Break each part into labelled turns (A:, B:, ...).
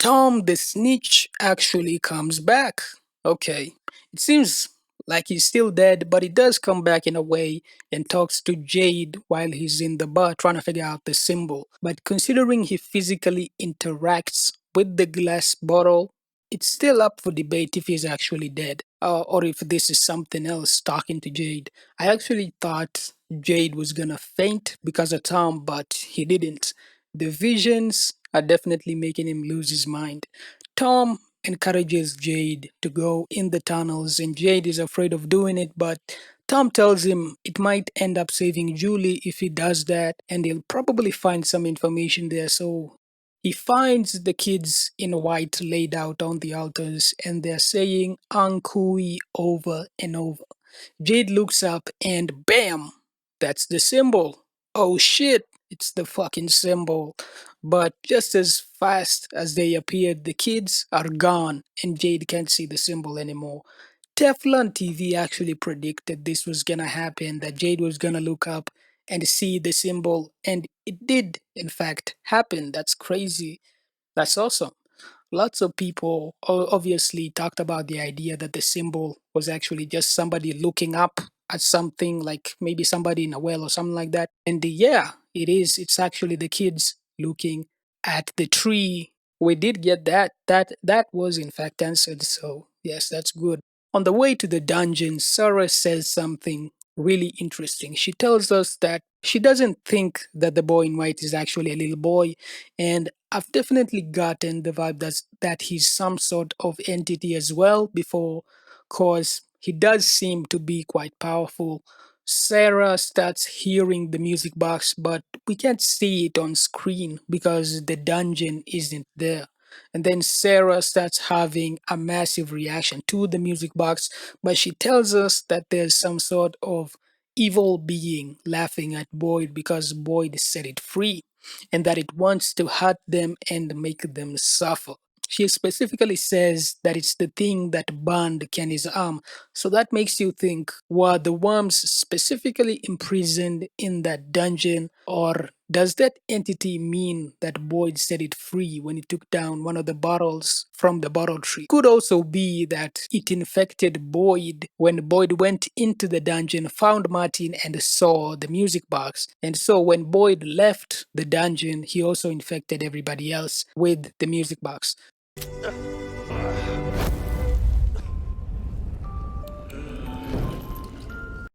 A: Tom the snitch actually comes back. Okay. It seems like he's still dead, but he does come back in a way and talks to Jade while he's in the bar trying to figure out the symbol. But considering he physically interacts with the glass bottle, it's still up for debate if he's actually dead or if this is something else talking to Jade. I actually thought Jade was gonna faint because of Tom, but he didn't. The visions are definitely making him lose his mind. Tom encourages Jade to go in the tunnels, and Jade is afraid of doing it, but Tom tells him it might end up saving Julie if he does that, and he'll probably find some information there. So he finds the kids in white laid out on the altars, and they're saying Anghkooey over and over. Jade looks up and bam, that's the symbol. Oh shit, it's the fucking symbol. But just as fast as they appeared, the kids are gone and Jade can't see the symbol anymore. Teflon TV actually predicted this was gonna happen, that Jade was gonna look up and see the symbol, and it did, in fact, happen. That's crazy. That's awesome. Lots of people obviously talked about the idea that the symbol was actually just somebody looking up at something, like maybe somebody in a well or something like that. And yeah, it is. It's actually the kids looking at the tree. We did get that. That was in fact answered. So yes, that's good. On the way to the dungeon, Sarah says something really interesting. She tells us that she doesn't think that the boy in white is actually a little boy, and I've definitely gotten the vibe that he's some sort of entity as well before, cause he does seem to be quite powerful. Sarah starts hearing the music box, but we can't see it on screen because the dungeon isn't there. And then Sarah starts having a massive reaction to the music box, but she tells us that there's some sort of evil being laughing at Boyd because Boyd set it free and that it wants to hurt them and make them suffer. She specifically says that it's the thing that burned Kenny's arm. So that makes you think, were the worms specifically imprisoned in that dungeon, or does that entity mean that Boyd set it free when he took down one of the bottles from the bottle tree? Could also be that it infected Boyd when Boyd went into the dungeon, found Martin, and saw the music box. And so when Boyd left the dungeon, he also infected everybody else with the music box.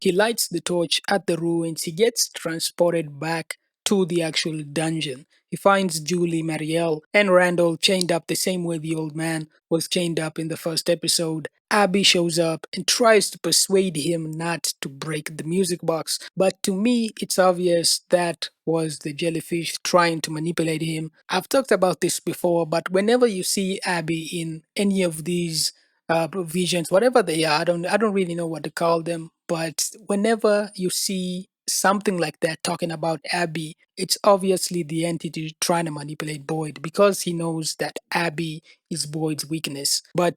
A: He lights the torch at the ruins. He gets transported back to the actual dungeon. He finds Julie, Marielle, and Randall chained up the same way the old man was chained up in the first episode. Abby shows up and tries to persuade him not to break the music box, but to me, it's obvious that was the jellyfish trying to manipulate him. I've talked about this before, but whenever you see Abby in any of these visions, whatever they are. I don't really know what to call them, but whenever you see something like that talking about Abby, it's obviously the entity trying to manipulate Boyd because he knows that Abby is Boyd's weakness. But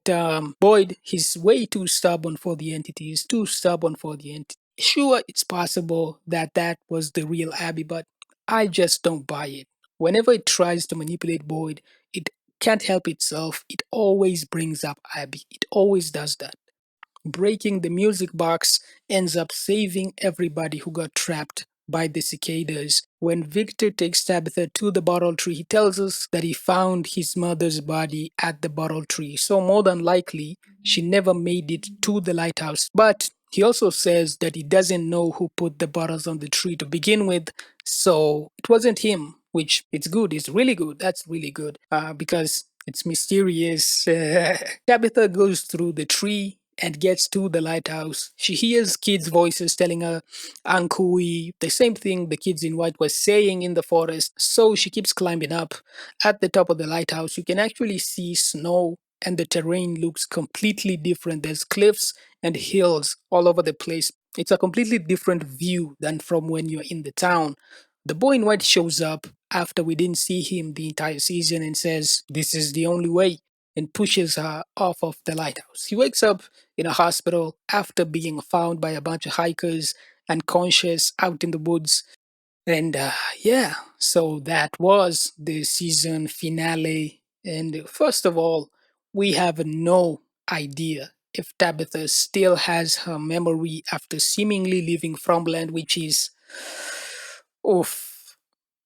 A: Boyd, he's way too stubborn for the entity. He's too stubborn for the entity. Sure, it's possible that that was the real Abby, but I just don't buy it. Whenever it tries to manipulate Boyd, it can't help itself. It always brings up Abby. It always does that. Breaking the music box ends up saving everybody who got trapped by the cicadas. When Victor takes Tabitha to the bottle tree, he tells us that he found his mother's body at the bottle tree. So, more than likely, she never made it to the lighthouse. But he also says that he doesn't know who put the bottles on the tree to begin with. So, it wasn't him, which it's good. It's really good. That's really good because it's mysterious. Tabitha goes through the tree and gets to the lighthouse. She hears kids' voices telling her Anghkooey, the same thing the kids in white were saying in the forest. So she keeps climbing up. At the top of the lighthouse, you can actually see snow, and the terrain looks completely different. There's cliffs and hills all over the place. It's a completely different view than from when you're in the town. The boy in white shows up after we didn't see him the entire season and says, "This is the only way," and pushes her off of the lighthouse. He wakes up in a hospital after being found by a bunch of hikers unconscious out in the woods. And yeah, so that was the season finale And first of all, we have no idea if Tabitha still has her memory after seemingly leaving Fromland, which is oof.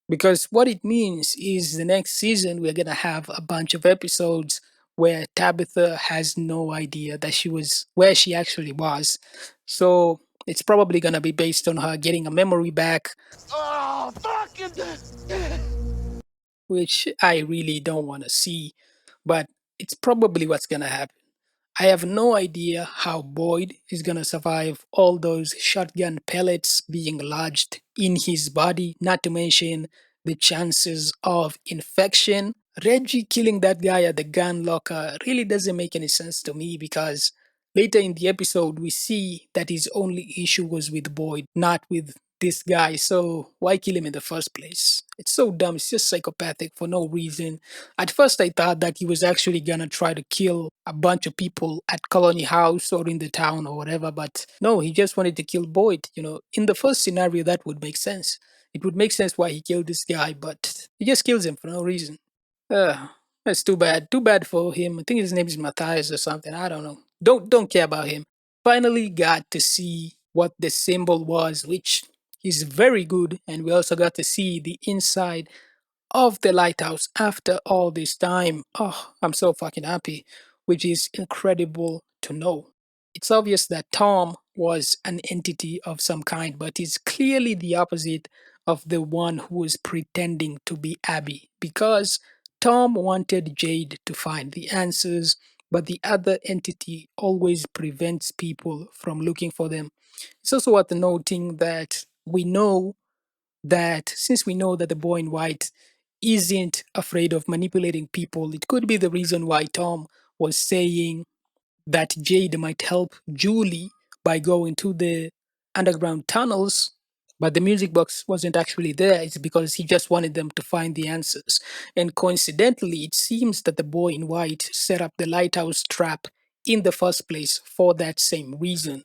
A: Because what it means is the next season we're gonna have a bunch of episodes where Tabitha has no idea that she was where she actually was. So it's probably gonna be based on her getting a memory back,
B: Oh, fucking.
A: which I really don't want to see, but it's probably what's gonna happen. I have no idea how Boyd is gonna survive all those shotgun pellets being lodged in his body, not to mention the chances of infection. Reggie killing that guy at the gun locker really doesn't make any sense to me because later in the episode we see that his only issue was with Boyd, not with this guy. So why kill him in the first place? It's so dumb. It's just psychopathic for no reason. At first, I thought that he was actually gonna try to kill a bunch of people at Colony House or in the town or whatever, but no, he just wanted to kill Boyd. In the first scenario, that would make sense. It would make sense why he killed this guy, but he just kills him for no reason. Uh, that's too bad. Too bad for him. I think his name is Matthias or something. I don't know. Don't care about him. Finally got to see what the symbol was, which is very good, and we also got to see the inside of the lighthouse after all this time. Oh, I'm so fucking happy, which is incredible to know. It's obvious that Tom was an entity of some kind, but is clearly the opposite of the one who was pretending to be Abby, because Tom wanted Jade to find the answers, but the other entity always prevents people from looking for them. It's also worth noting that since we know that the boy in white isn't afraid of manipulating people, it could be the reason why Tom was saying that Jade might help Julie by going to the underground tunnels, but the music box wasn't actually there. It's because he just wanted them to find the answers. And coincidentally, it seems that the boy in white set up the lighthouse trap in the first place for that same reason.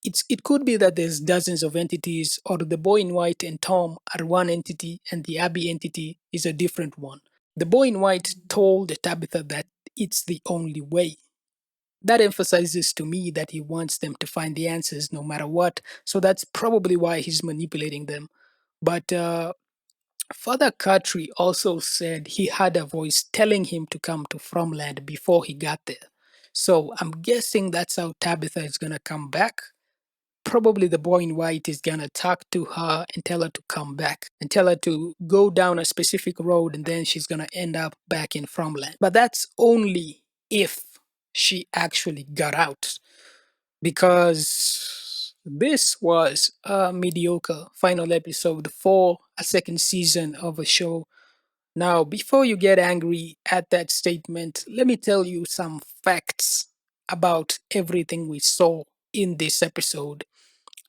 A: It could be that there's dozens of entities, or the boy in white and Tom are one entity and the Abby entity is a different one. The boy in white told Tabitha that it's the only way. That emphasizes to me that he wants them to find the answers no matter what, so that's probably why he's manipulating them. But Father Katri also said he had a voice telling him to come to Fromland before he got there. So I'm guessing that's how Tabitha is gonna come back. Probably the boy in white is gonna talk to her and tell her to come back and tell her to go down a specific road, and then she's gonna end up back in Fromland. But that's only if she actually got out, because this was a mediocre final episode for a second season of a show. Now, before you get angry at that statement, let me tell you some facts about everything we saw in this episode.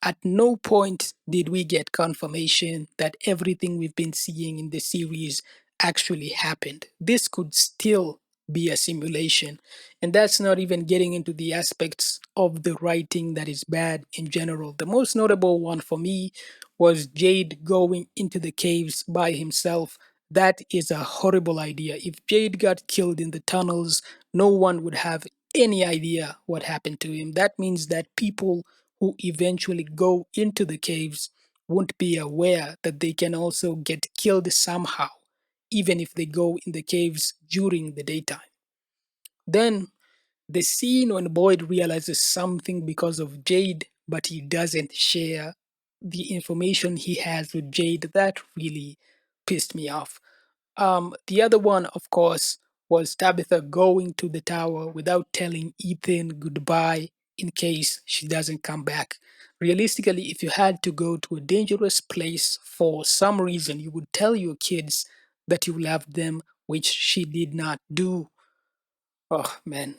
A: At no point did we get confirmation that everything we've been seeing in the series actually happened. This could still be a simulation. And that's not even getting into the aspects of the writing that is bad in general. The most notable one for me was Jade going into the caves by himself. That is a horrible idea. If Jade got killed in the tunnels, no one would have any idea what happened to him. That means that people who eventually go into the caves won't be aware that they can also get killed somehow, even if they go in the caves during the daytime. Then the scene when Boyd realizes something because of Jade, but he doesn't share the information he has with Jade, that really pissed me off. The other one, of course, was Tabitha going to the tower without telling Ethan goodbye in case she doesn't come back. Realistically, if you had to go to a dangerous place for some reason, you would tell your kids that you loved them, which she did not do. Oh man,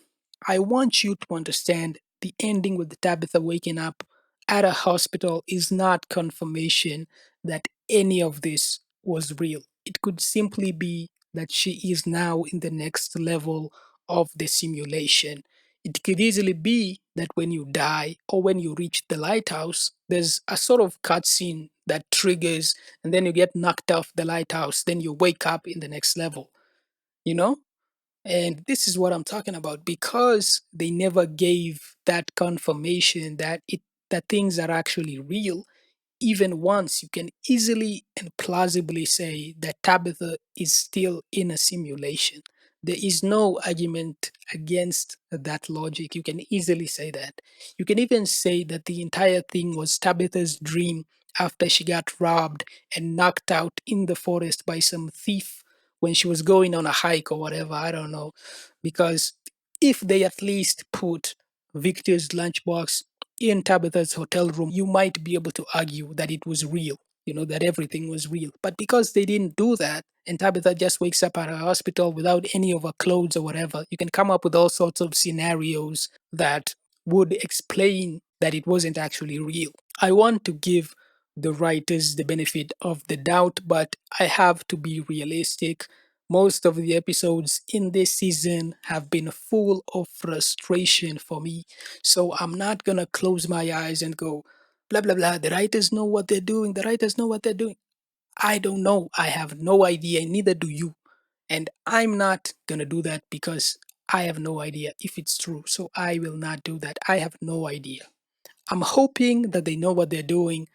A: I want you to understand the ending with the Tabitha waking up at a hospital is not confirmation that any of this was real. It could simply be that she is now in the next level of the simulation. It could easily be that when you die or when you reach the lighthouse, there's a sort of cutscene that triggers, and then you get knocked off the lighthouse, then you wake up in the next level, you know? And this is what I'm talking about because they never gave that confirmation that things are actually real. Even once, you can easily and plausibly say that Tabitha is still in a simulation. There is no argument against that logic. You can easily say that. You can even say that the entire thing was Tabitha's dream after she got robbed and knocked out in the forest by some thief when she was going on a hike or whatever. I don't know. Because if they at least put Victor's lunchbox in Tabitha's hotel room, you might be able to argue that it was real, that everything was real. But because they didn't do that, and Tabitha just wakes up at a hospital without any of her clothes or whatever, you can come up with all sorts of scenarios that would explain that it wasn't actually real. I want to give the writers the benefit of the doubt, but I have to be realistic. Most of the episodes in this season have been full of frustration for me, so I'm not gonna close my eyes and go, blah, blah, blah. The writers know what they're doing. The writers know what they're doing. I don't know. I have no idea. Neither do you. And I'm not gonna do that because I have no idea if it's true. So I will not do that. I have no idea. I'm hoping that they know what they're doing.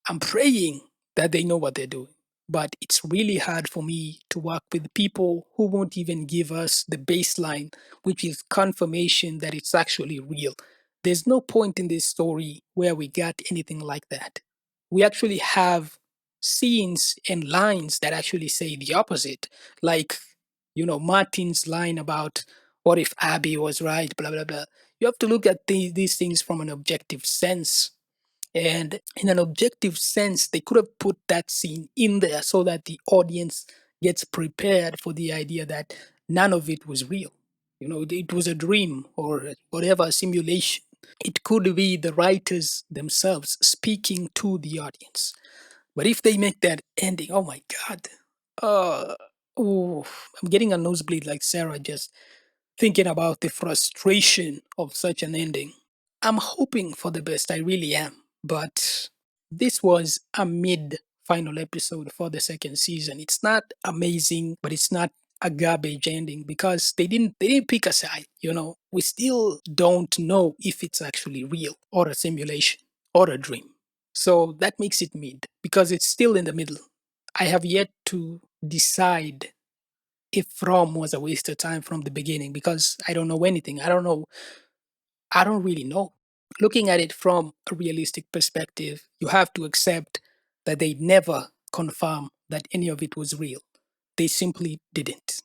A: I'm praying that they know what they're doing. But it's really hard for me to work with people who won't even give us the baseline, which is confirmation that it's actually real. There's no point in this story where we got anything like that. We actually have scenes and lines that actually say the opposite. Like, Martin's line about what if Abby was right, blah, blah, blah. You have to look at these things from an objective sense, and in an objective sense, they could have put that scene in there so that the audience gets prepared for the idea that none of it was real. It was a dream or whatever, a simulation. It could be the writers themselves speaking to the audience. But if they make that ending, oh my God. Uh, oh, I'm getting a nosebleed like Sarah just thinking about the frustration of such an ending. I'm hoping for the best, I really am. But this was a mid final episode for the second season. It's not amazing, but it's not a garbage ending because they didn't pick a side, We still don't know if it's actually real or a simulation or a dream. So that makes it mid because it's still in the middle. I have yet to decide if Rom was a waste of time from the beginning because I don't know anything. I don't know. I don't really know. Looking at it from a realistic perspective, you have to accept that they never confirm that any of it was real. They simply didn't.